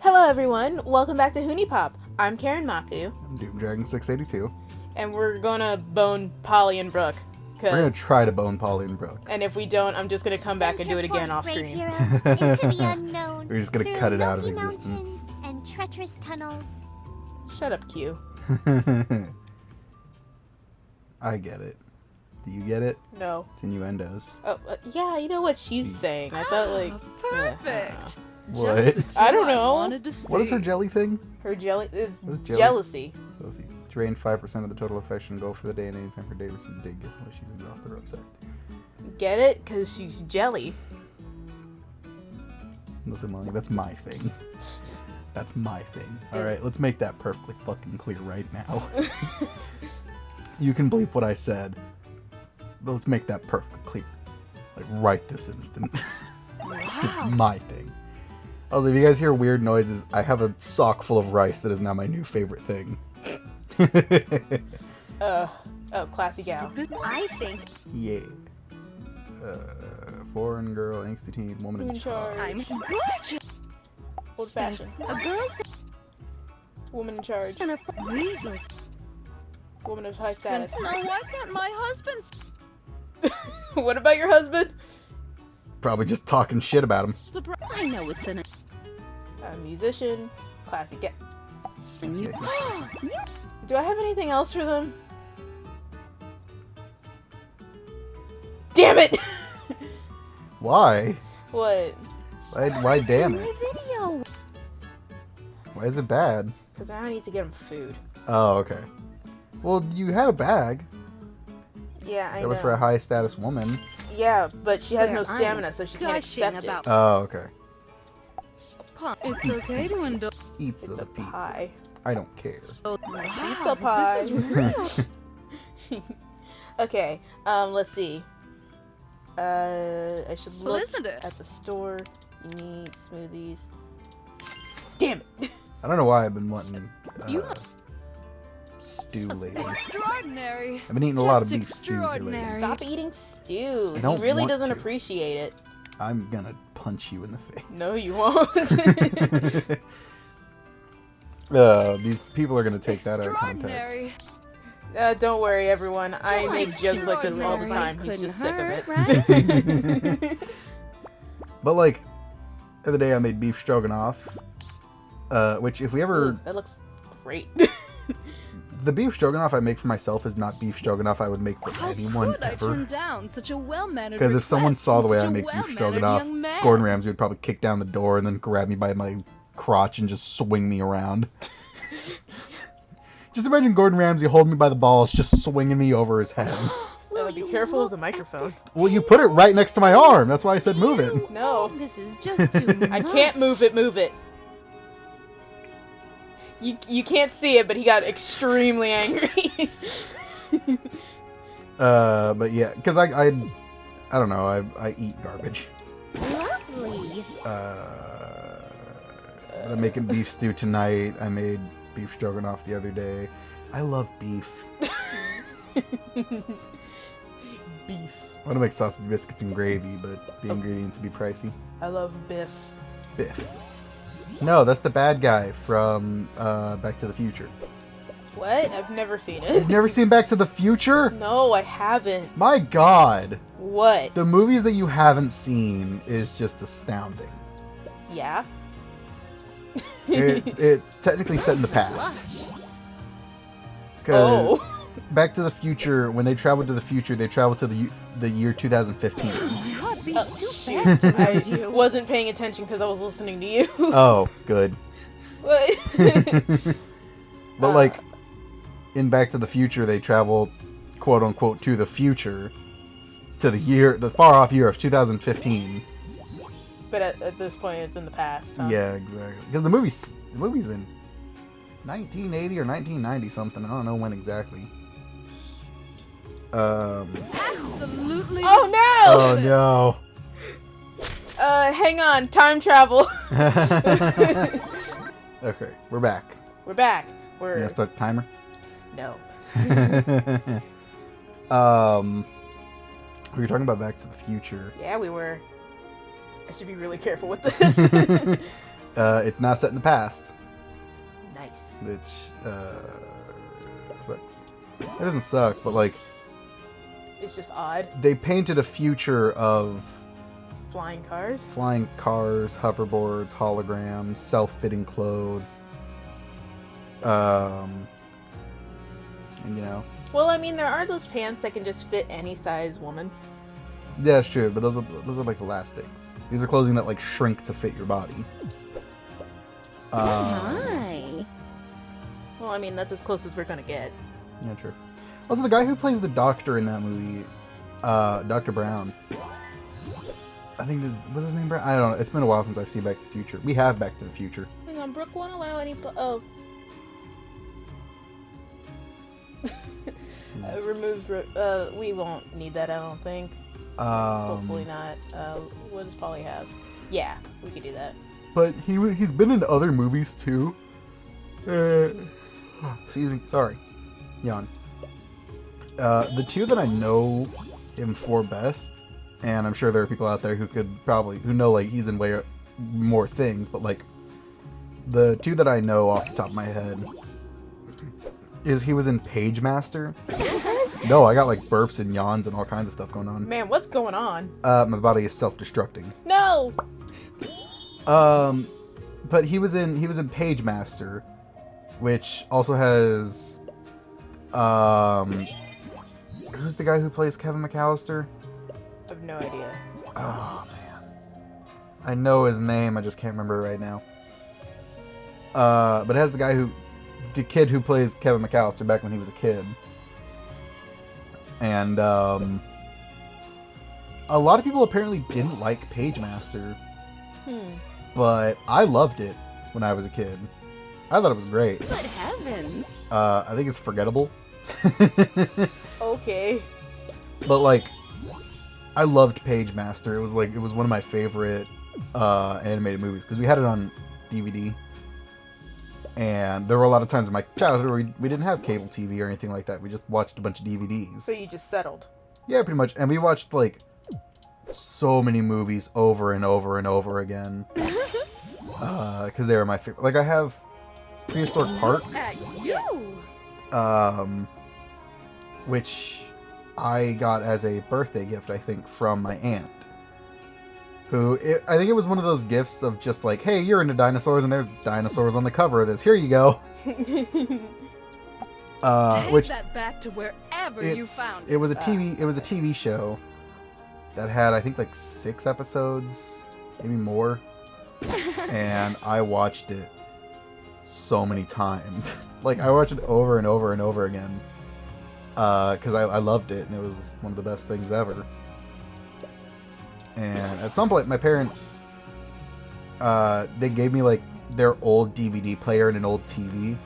Hello everyone, welcome back to HuniePop. I'm Karen Maku. I'm Doom Dragon 682. And we're gonna bone Polly and Brooke. We're gonna try to bone Polly and Brooke. And if we don't, I'm just gonna come back and do it again off screen. Into the unknown. We're just gonna cut it out of existence. And treacherous tunnels. Shut up, Q. I get it. Do you get it? No. It's innuendos. Oh, yeah, you know what she's saying. I thought, like... Perfect. What? I don't know. What is her jelly thing? Her jelly is jelly? jealousy. Jealousy. Drain 5% of the total affection. Go for the day and anytime her day receives a day gift unless she's exhausted or upset. Get it? Because she's jelly. Listen, Molly, that's my thing. That's my thing. Alright, let's make that perfectly fucking clear right now. You can bleep what I said. But let's make that perfectly clear. Like, right this instant. Wow. It's my thing. Also, if you guys hear weird noises, I have a sock full of rice that is now my new favorite thing. Oh, classy gal. I think. Yeah. Foreign girl, angsty teen, woman in charge. I'm gorgeous. Old fashioned. A girl's Woman in charge. gonna reasons. Woman of high status. Now why can't my husband? What about your husband? Probably just talking shit about him. I know it's in it. A musician. Classy gal. And you. Do I have anything else for them? Damn it! Why? What? Why damn it? My video. Why is it bad? Because I need to get them food. Oh, okay. Well, you had a bag. Yeah, I That know. was for a high status woman. Yeah, but she has Where no I'm stamina, so she can't gushing accept it. about- Oh, okay. It's okay to indulge. Eats It's the a pizza. pie. I don't care. Pizza pie. This is real. Okay, let's see. I should Well, look isn't it? at the store. Unique smoothies. Damn it! I don't know why I've been wanting You- stew lately. Extraordinary. I've been eating a lot of Just beef stew here lately. extraordinary. Stop eating stew. I He don't really want doesn't to. appreciate it. I'm gonna punch you in the face. No, you won't. These people are gonna take that out of context. Extraordinary. Don't worry, everyone. I Just make jokes like this all the extraordinary. time. He's just Couldn't sick of hurt, it. right? But like, the other day I made beef stroganoff, which if we ever Ooh, that looks great. the beef stroganoff I make for myself is not beef stroganoff I would make for How anyone could I ever. turn down such a well-mannered Because if someone request saw the from way I such a make beef well-mannered stroganoff, young man? Gordon Ramsay would probably kick down the door and then grab me by my crotch and just swing me around. Just imagine Gordon Ramsay holding me by the balls, just swinging me over his head. Be careful of the microphone. Well, you put it right next to my arm. That's why I said move it. No, This is just too much. I can't move it. Move it. You can't see it, but he got extremely angry. But yeah, because I don't know. I eat garbage. Lovely. I'm making beef stew tonight. I made beef stroganoff the other day. I love beef. Beef. I want to make sausage biscuits and gravy, but the ingredients would be pricey. I love Biff. Biff. No, that's the bad guy from Back to the Future. What? I've never seen it. You've never seen Back to the Future? No, I haven't. My God. What? The movies that you haven't seen is just astounding. Yeah. It's technically set in the past. 'Cause Oh. Back to the Future, when they travel to the future, they travel to the year 2015. My heart beats Oh, too shoot. fast I around you. wasn't paying attention because I was listening to you. Oh, good. What? But like, in Back to the Future, they travel, quote unquote, to the future, to the far off year of 2015. But at this point, it's in the past, huh? Yeah, exactly. Because the movie's in 1980 or 1990 something. I don't know when exactly. Absolutely. Oh no! Oh no. Hang on. Time travel. Okay, we're back. We're back. You We're gonna start the timer? no. We were talking about Back to the Future. Yeah, we were. I should be really careful with this. It's now set in the past, Nice. which sucks. It doesn't suck, but like It's just odd. they painted a future of Flying cars. flying cars, hoverboards, holograms, self-fitting clothes. And you know, Well, I mean, there are those pants that can just fit any size woman. yeah, that's true. But those are like elastics. These are clothing that like shrink to fit your body. My. Well, I mean, that's as close as we're gonna get. Yeah, true. Also, the guy who plays the doctor in that movie, Dr. Brown. I think was his name Brown? I don't know. It's been a while since I've seen Back to the Future. We have Back to the Future. Hang on, Brooke won't allow any. Oh. Removes. We won't need that, I don't think. Hopefully not. What does Polly have? Yeah, we could do that. But he's been in other movies too. Excuse me. Sorry. Yawn. The two that I know him for best, and I'm sure there are people out there who know like he's in way more things, but like the two that I know off the top of my head is he was in Page Master. No, I got like burps and yawns and all kinds of stuff going on. Man, what's going on? My body is self-destructing. No. But he was in Page Master, which also has who's the guy who plays Kevin McAllister? I have no idea. Oh man, I know his name, I just can't remember it right now. But it has the kid who plays Kevin McAllister back when he was a kid, and a lot of people apparently didn't like Page Master. But I loved it when I was a kid. I thought it was great. Good heavens. I think it's forgettable. Okay. But like, I loved Page Master. It was one of my favorite animated movies because we had it on DVD. And there were a lot of times in my childhood where we didn't have cable TV or anything like that. We just watched a bunch of DVDs. So you just settled. Yeah, pretty much. And we watched like so many movies over and over and over again. Because they were my favorite. Like I have Prehistoric Park, At you. which I got as a birthday gift, I think, from my aunt. I think it was one of those gifts of just like, hey, you're into dinosaurs, and there's dinosaurs on the cover of this. Here you go. Take Which that back to wherever you found it was a TV show that had, I think, like 6 episodes, maybe more. And I watched it so many times. Like, I watched it over and over and over again. Because I loved it, and it was one of the best things ever. And at some point, my parents, they gave me, like, their old DVD player and an old TV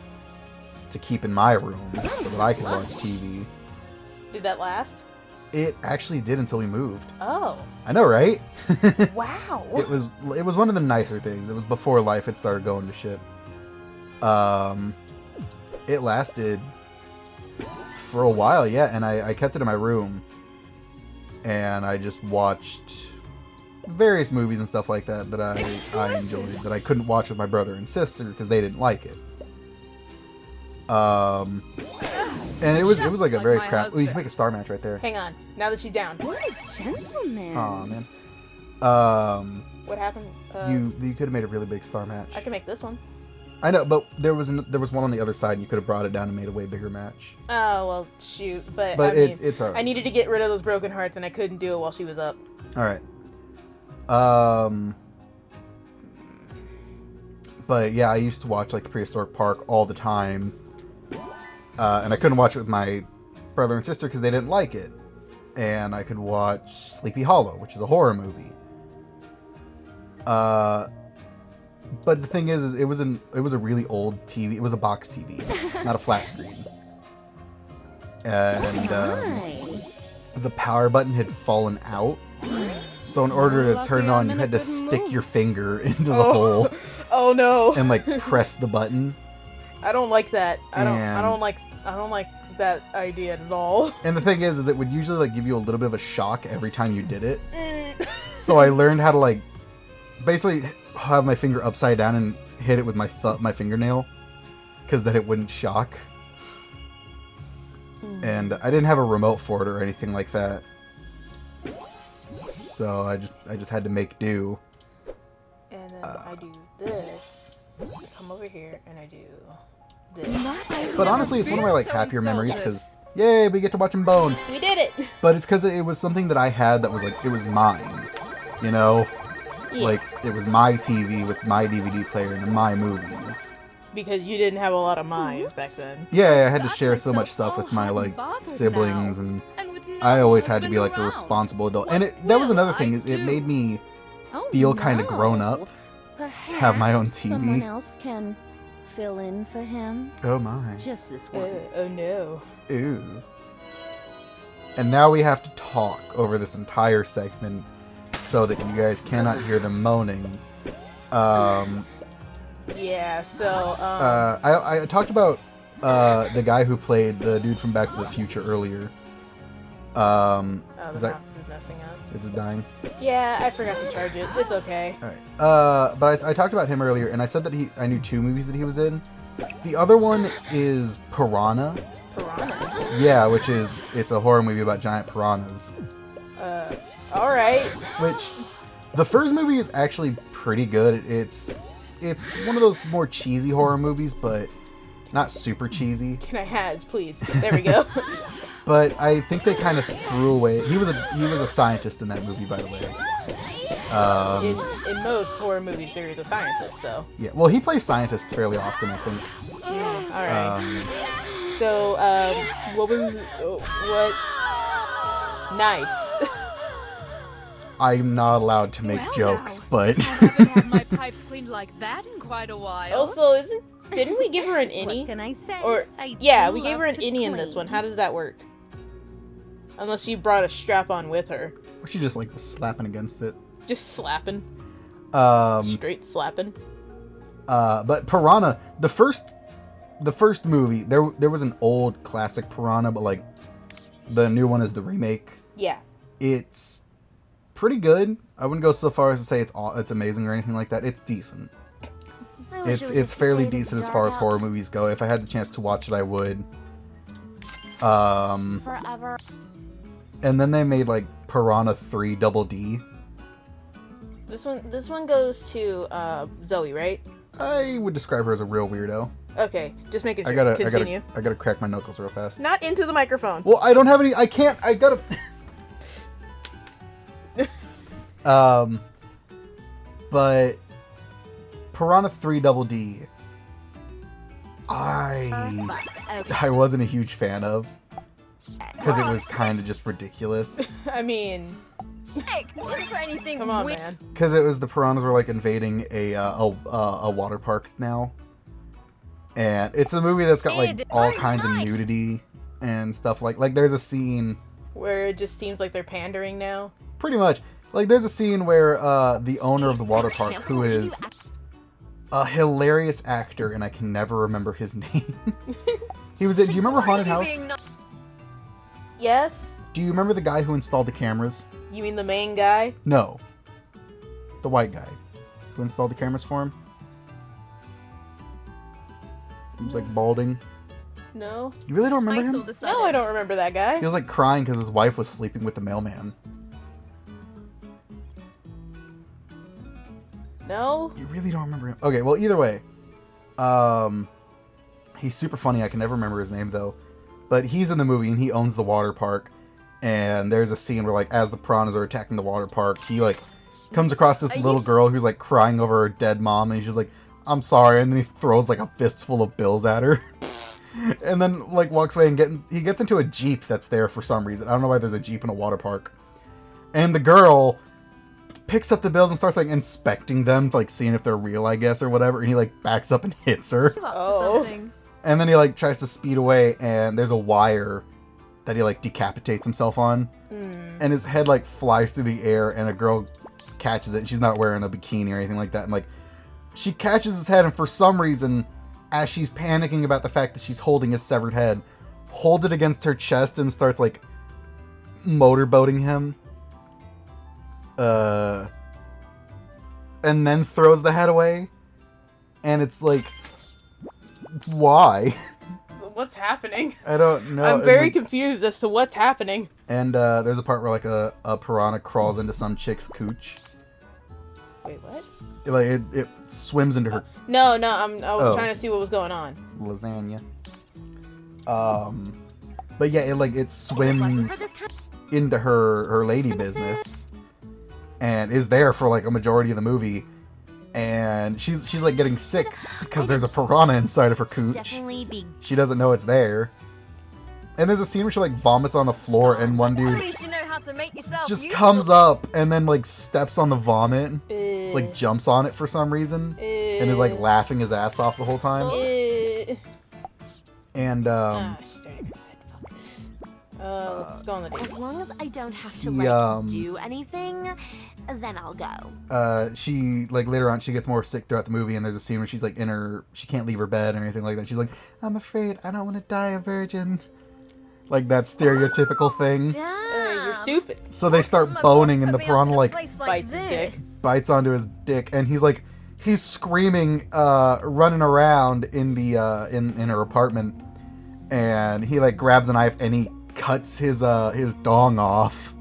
to keep in my room so that I could watch TV. Did that last? It actually did until we moved. Oh. I know, right? Wow. It was one of the nicer things. It was before life had started going to shit. It lasted for a while, yeah, and I kept it in my room. And I just watched various movies and stuff like that I enjoyed that I couldn't watch with my brother and sister because they didn't like it. And it was like a very like my crap. Oh, you can husband. make a star match right there. Hang on. Now that she's down. What a gentleman. Aw, man. What happened? You could have made a really big star match. I can make this one. I know, but there was one on the other side, and you could have brought it down and made a way bigger match. Oh, well, shoot. But I But mean, it's alright. I needed to get rid of those broken hearts, and I couldn't do it while she was up. All right. But yeah, I used to watch like the Prehistoric Park all the time, and I couldn't watch it with my brother and sister because they didn't like it. And I could watch Sleepy Hollow, which is a horror movie. But the thing is it was a really old TV. It was a box TV, not a flat screen. And the power button had fallen out. So in order to turn it on, you had to stick your finger into the hole Oh no. and like press the button. I don't like that. I And- don't like that idea at all. And the thing is it would usually like give you a little bit of a shock every time you did it. So I learned how to like basically have my finger upside down and hit it with my fingernail, because then it wouldn't shock. And I didn't have a remote for it or anything like that, so I just had to make do. And then I do this. I come over here and I do this. But honestly, it's one of my like happier memories because yay, we get to watch him bone. We did it. But it's because it was something that I had that was like it was mine, you know, like it was my TV with my DVD player and my movies. Because you didn't have a lot of minds back then. Yeah, I had to share so much stuff with my like siblings, and I always had to be like the responsible adult. And that was another thing, is it made me feel kind of grown up to have my own TV. Someone else can fill in for him. Oh my. Just this once. Oh no. Ew. And now we have to talk over this entire segment so that you guys cannot hear them moaning. Yeah, so, I talked about the guy who played the dude from Back to the Future earlier. the mouse is messing up. It's dying. Yeah, I forgot to charge it. It's okay. Alright. But I talked about him earlier, and I said that I knew 2 movies that he was in. The other one is Piranha. Piranha? Yeah, it's a horror movie about giant piranhas. Alright. Which, the first movie is actually pretty good. It's one of those more cheesy horror movies, but not super cheesy. Can I has, please? There we go. But I think they kind of threw away. He was a scientist in that movie, by the way. In most horror movies, there is a scientist, so. Yeah, well, he plays scientists fairly often, I think. Alright. So, what? Nice. I'm not allowed to make jokes, but I haven't had my pipes cleaned like that in quite a while. Also, didn't we give her an innie? What can I say? Or yeah, we gave her an innie in this one. How does that work? Unless you brought a strap on with her. or she just like was slapping against it. Just slapping. Um, Straight slapping. But Piranha, the first movie, there was an old classic Piranha, but like the new one is the remake. Yeah. It's pretty good. I wouldn't go so far as to say it's amazing or anything like that. It's decent. It's fairly decent as far as horror movies go. If I had the chance to watch it, I would. Forever. And then they made like Piranha 3 Double D. This one goes to Zoe, right? I would describe her as a real weirdo. Okay, just making sure. Continue. I gotta crack my knuckles real fast. Not into the microphone. Well, I don't have any. I can't. I gotta. But Piranha 3 Double D, I wasn't a huge fan of because it was kind of just ridiculous. I mean, Hey, is there anything come on, weird? man. Because it was the piranhas were like invading a water park now, and it's a movie that's got like all kinds of nudity and stuff. Like there's a scene Where it just seems like they're pandering now. pretty much. Like, there's a scene where the owner of the water park, who is a hilarious actor, and I can never remember his name. He was in, do you remember Haunted House? Yes? Do you remember the guy who installed the cameras? You mean the main guy? No. The white guy who installed the cameras for him. He was, like, balding. No? You really don't remember I him? No, I don't remember that guy. He was, like, crying because his wife was sleeping with the mailman. No? You really don't remember him? Okay, well, either way. He's super funny. I can never remember his name, though. But he's in the movie, and he owns the water park. And there's a scene where, like, as the piranhas are attacking the water park, he, like, comes across this little girl who's, like, crying over her dead mom. And he's just like, I'm sorry. And then he throws, like, a fistful of bills at her. And then, like, walks away and he gets into a Jeep that's there for some reason. I don't know why there's a Jeep in a water park. And the girl picks up the bills and starts like inspecting them, like seeing if they're real, I guess, or whatever, and he like backs up and hits her. Oh. And then he like tries to speed away, and there's a wire that he like decapitates himself on. And his head like flies through the air, and a girl catches it, and she's not wearing a bikini or anything like that, and like she catches his head, and for some reason, as she's panicking about the fact that she's holding his severed head, holds it against her chest and starts like motorboating him. and then throws the head away. And it's like, why? What's happening? I don't know. I'm very confused as to what's happening. And there's a part where like a piranha crawls into some chick's cooch. Wait, what? Like it swims into her No, I was trying to see what was going on. lasagna. But yeah, it swims into her lady business, and is there for like a majority of the movie. And she's like getting sick because there's a piranha inside of her cooch. She doesn't know it's there. And there's a scene where she like vomits on the floor, and one dude just comes up and then like steps on the vomit, like jumps on it for some reason, and is like laughing his ass off the whole time. And she's already gonna let's go on the date. As long as I don't have to do anything, then I'll go. She like later on she gets more sick throughout the movie, and there's a scene where she's like she can't leave her bed or anything like that. She's like, I'm afraid I don't want to die a virgin. Like that stereotypical thing. You're stupid. So they start boning, and the piranha like Bites his dick. bites onto his dick, and he's screaming, running around in the in her apartment, and he like grabs a knife and he cuts his dong off.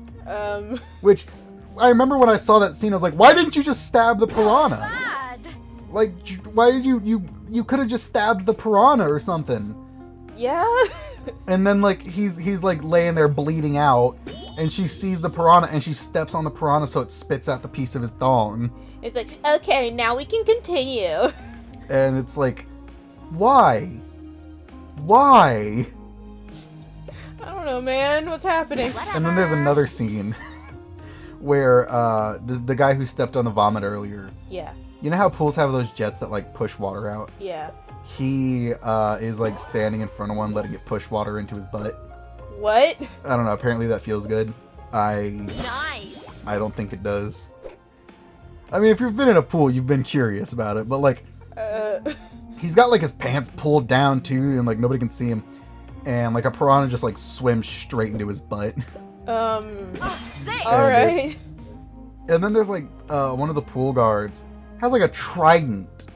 Which I remember when I saw that scene, I was like, why didn't you just stab the piranha? Like, why did you could have just stabbed the piranha or something. Yeah. And then like he's like laying there bleeding out, and she sees the piranha and she steps on the piranha so it spits out the piece of his dong. It's like, okay, now we can continue. And it's like, why? Why? I don't know, man. What's happening? And then there's another scene where the guy who stepped on the vomit earlier. Yeah. You know how pools have those jets that like push water out? Yeah. He is like standing in front of one, letting it push water into his butt. What? I don't know. Apparently that feels good. Nice. I don't think it does. I mean, if you've been in a pool, you've been curious about it. But like, he's got like his pants pulled down too, and like nobody can see him. And like a piranha just like swims straight into his butt. All right. And then there's like one of the pool guards has like a trident.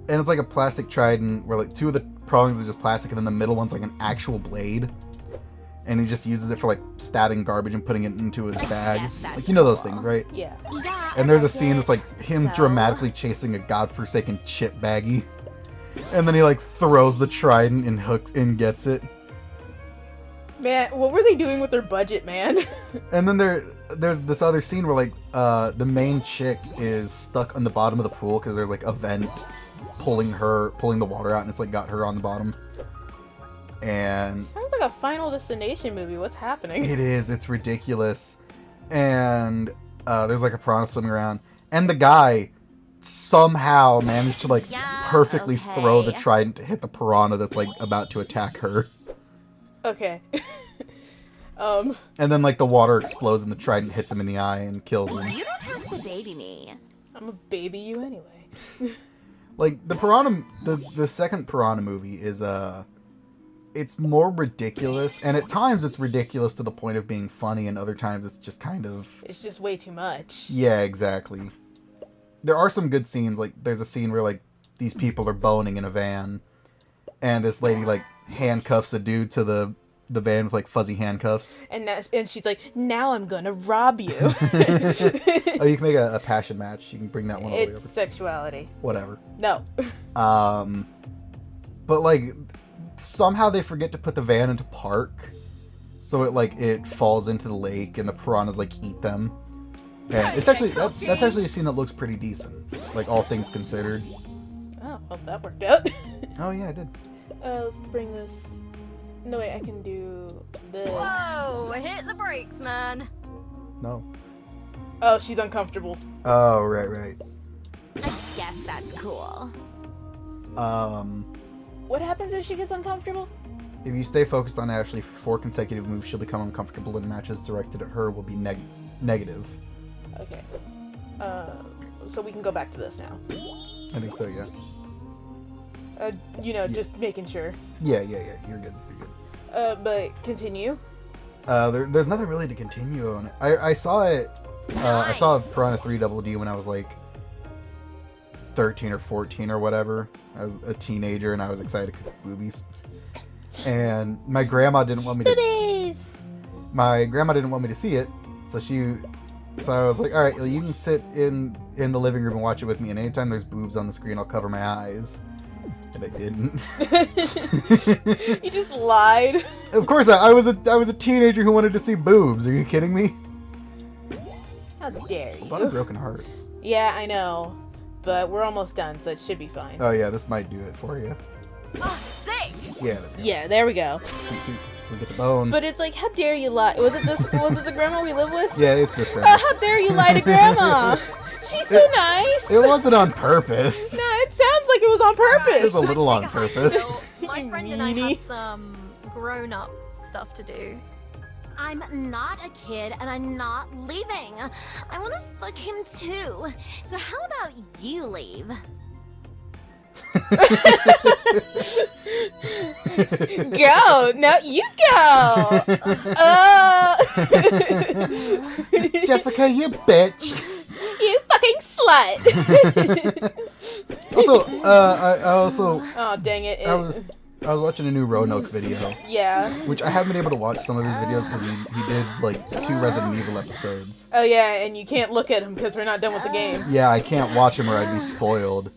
And it's like a plastic trident where like two of the prongs are just plastic, and then the middle one's like an actual blade. And he just uses it for like stabbing garbage and putting it into his bag. Like, you know those things, right? Yeah. And there's a scene that's like him dramatically chasing a godforsaken chip baggie. And then he like throws the trident and hooks and gets it. Man, what were they doing with their budget, man? And then there's this other scene where like the main chick is stuck on the bottom of the pool because there's like a vent pulling the water out, and it's like got her on the bottom. And Sounds like a Final Destination movie. What's happening? it's ridiculous. And there's like a piranha swimming around, and the guy somehow managed to like perfectly throw the trident to hit the piranha that's like about to attack her. Okay. And then like the water explodes and the trident hits him in the eye and kills him. You don't have to baby me. I'm a baby you anyway. Like the piranha, the second piranha movie is it's more ridiculous, and at times it's ridiculous to the point of being funny, and other times it's just kind of... It's just way too much. Yeah, exactly. There are some good scenes, like there's a scene where like these people are boning in a van, and this lady like handcuffs a dude to the van with like fuzzy handcuffs. And she's like, now I'm gonna rob you. Oh, you can make a passion match. You can bring that one all the way It's over. sexuality. Whatever. No. But like somehow they forget to put the van into park, so it falls into the lake and the piranhas like eat them. And it's actually that's actually a scene that looks pretty decent, like all things considered. Oh, well, that worked out. Oh yeah, I did. Let's bring this. No, wait, I can do this. Whoa, hit the brakes, man. No. Oh, she's uncomfortable. Oh, right. I guess that's cool. What happens if she gets uncomfortable? If you stay focused on Ashley for 4 consecutive moves, she'll become uncomfortable, and matches directed at her will be negative. Okay. So we can go back to this now. I think so, yeah. Just making sure. Yeah, you're good. But continue. There's nothing really to continue on it. I saw it. I saw Piranha 3 Double D when I was like 13 or 14 or whatever. I was a teenager and I was excited because of boobies. And my grandma didn't want me to. Boobies. My grandma didn't want me to see it, so I was like, all right, well, you can sit in the living room and watch it with me, and anytime there's boobs on the screen, I'll cover my eyes. And I didn't. You just lied. Of course, I was a teenager who wanted to see boobs. Are you kidding me? How dare you? A lot of broken hearts. Yeah, I know. But we're almost done, so it should be fine. Oh yeah, this might do it for you. Oh, sick! Yeah. Yeah, there we go. So we get the bone. But it's like, how dare you lie? Was it the grandma we live with? Yeah, it's this grandma. How dare you lie to grandma? She's so nice. It wasn't on purpose. No, it sounds like it was on purpose. It was a little on purpose. My friend and I have some grown-up stuff to do. I'm not a kid and I'm not leaving. I want to fuck him too. So how about you leave? Go. No, you go. Jessica, you bitch. You fucking slut. Also, I also. Oh, dang it. I was watching a new Roanoke video. Yeah. Which I haven't been able to watch some of his videos because he did like 2 Resident Evil episodes. Oh, yeah, and you can't look at him because we're not done with the game. Yeah, I can't watch him or I'd be spoiled.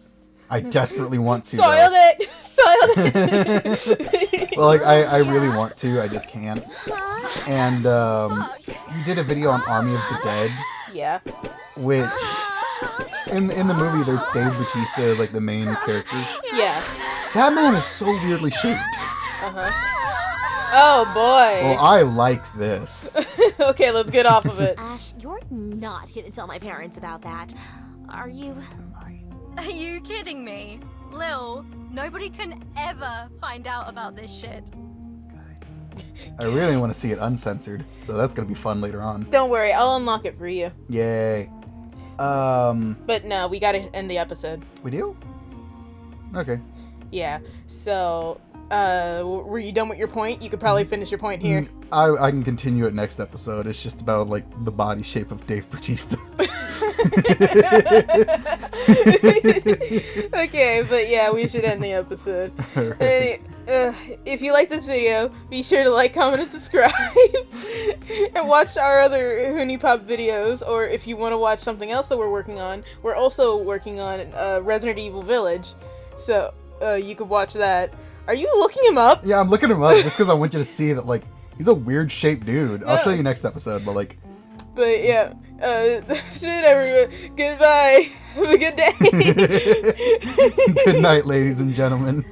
I desperately want to. Soiled it. Soiled it. Well, like, I really want to, I just can't. And he did a video on Army of the Dead. Yeah. Which, in the movie, there's Dave Bautista as like the main character. Yeah. That man is so weirdly shaped. Oh, boy. Well, I like this. Okay, let's get off of it. Ash, you're not gonna tell my parents about that, are you? Are you kidding me? Lil, nobody can ever find out about this shit. I really want to see it uncensored, so that's gonna be fun later on. Don't worry, I'll unlock it for you. Yay. But no, we gotta end the episode. We do? Okay. Yeah. So, were you done with your point? You could probably finish your point here. I can continue it next episode. It's just about like the body shape of Dave Bautista. Okay, but yeah, we should end the episode. Right. If you like this video, be sure to like, comment, and subscribe. And watch our other HuniePop videos, or if you want to watch something else that we're working on, we're also working on Resident Evil Village. So, you could watch that. Are you looking him up? Yeah, I'm looking him up just because I want you to see that, like, he's a weird shaped dude. I'll show you next episode, but like... But yeah, that's it, everyone. Goodbye. Have a good day. Good night, ladies and gentlemen.